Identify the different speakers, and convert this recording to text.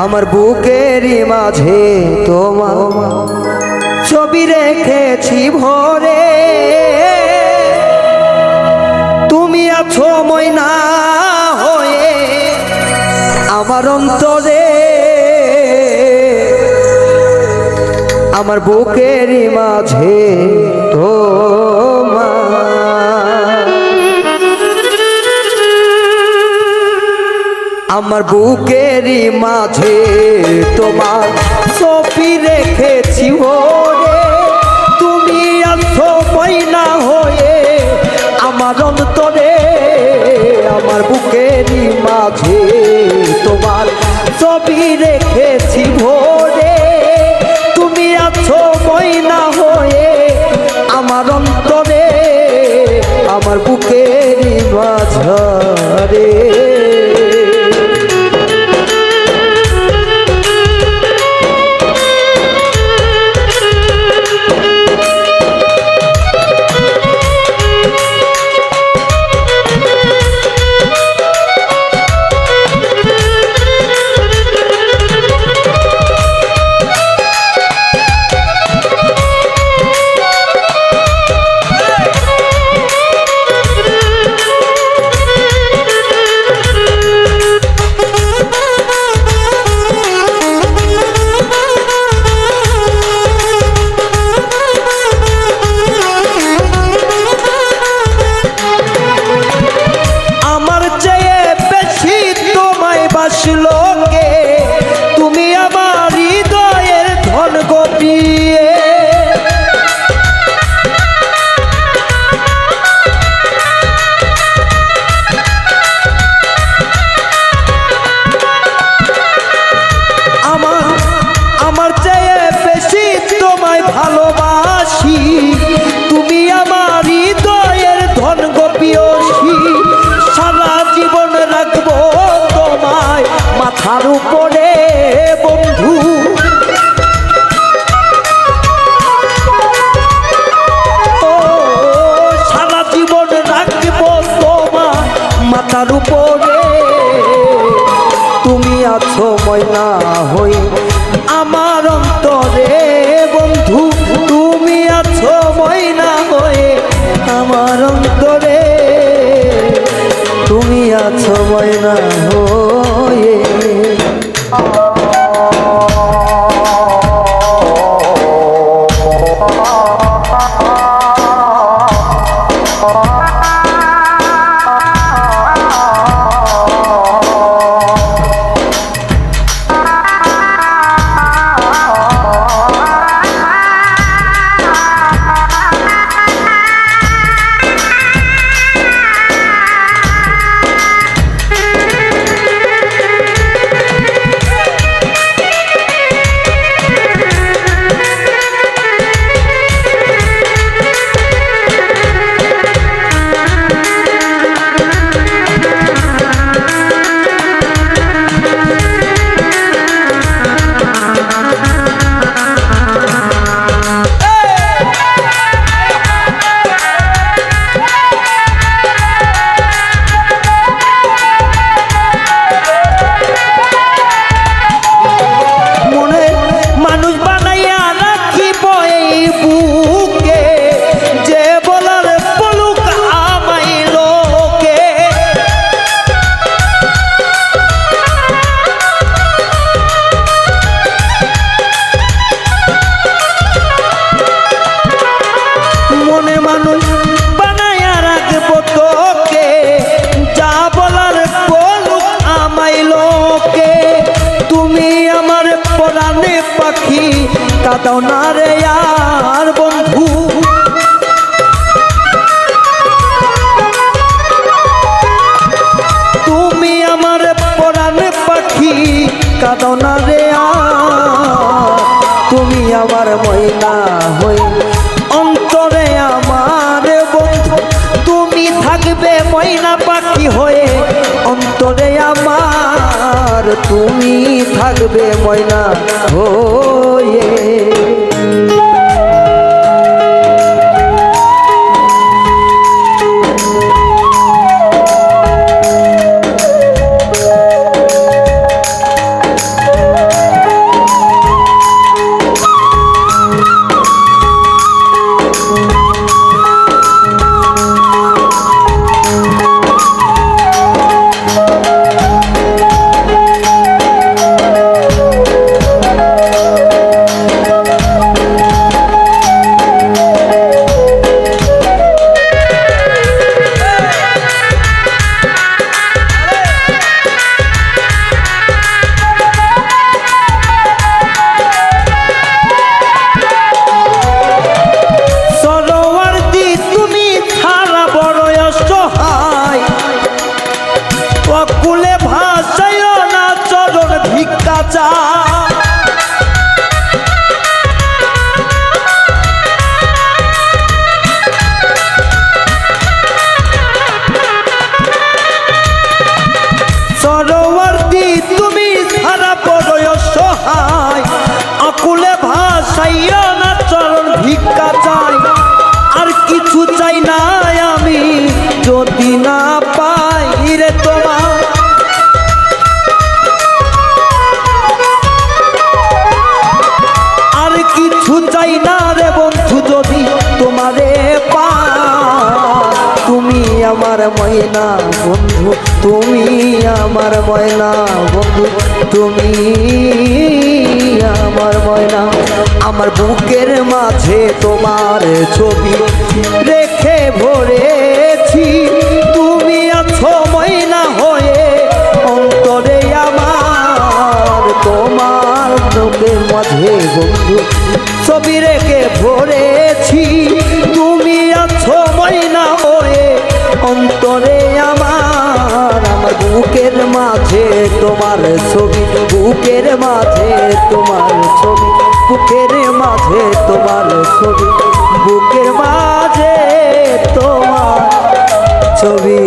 Speaker 1: আমার বুকেরই মাঝে তোমার ছবি রেখেছি ভরে, তুমি আছো ময়না হয়ে আমার অন্তরে। আমার বুকেরই মাঝে আমার বুকেরই মাঝে তোমার ছবি রেখেছি ওরে, তুমি আছো ময়না হয়ে আমার অন্তরে। আমার বুকেরই মাঝে তোমার ছবি রেখেছি ভরে, তুমি আছো ময়না হয়ে আমার অন্তরে। আমার বুকেরই মাঝে লোকে, তুমি আমার হৃদয়ের ধন গোপিয়ে। আমার চেয়ে বেশি তোমায় ভালোবাসি, তুমি আমার হৃদয়ের ধন গোপিয়সী। সারা জীবন রাখবো তোমায় মাথার উপরে বন্ধু, ও সারা জীবন রাখবো তোমায় মাথার উপরে। তুমি আছো ময়না হয়ে আমার অন্তরে বন্ধু, তুমি আছো ময়না হয়ে আমার অন্তরে। তুমি আছো ময়না হয়ে। কাঁদাও না রে আর বন্ধু, তুমি আমার পরাণ পাখি। কাঁদাও না রে আর, তুমি আমার ময়না হই অন্তরে আমার বন্ধু। তুমি থাকবে ময়না পাখি হয়ে অন্তরে আমার, তুমি থাকবে ময়না হয়ে। ভিক্ষা চায়। সরোবর্তী তুমি সারা বড় অসহায়, আকুলে ভাসাইয়া না চরণ ভিক্ষা চাই। আর কিছু চাই না আমি যদি না পাই রে তোমার, আর কিছু চাই না রে বন্ধু যদি তোমারে পাই। তুমি আমার ময়না বন্ধু, তুমি আমার ময়না বন্ধু, তুমি আমার ময়না। আমার বুকের মাঝে তোমার ছবি রেখে ভরেছি, তুমি আছো ময়না হয়ে অন্তরে আমার। তোমার বুকের মাঝে বন্ধু ছবি রেখে ভরেছি, তুমি আছো ময়না হয়ে অন্তরে আমার। আমার বুকের মাঝে তোমার ছবি, বুকের মাঝে তোমার ছবি, বুকের মাঝে তোমার ছবি, বুকের মাঝে তোমার ছবি।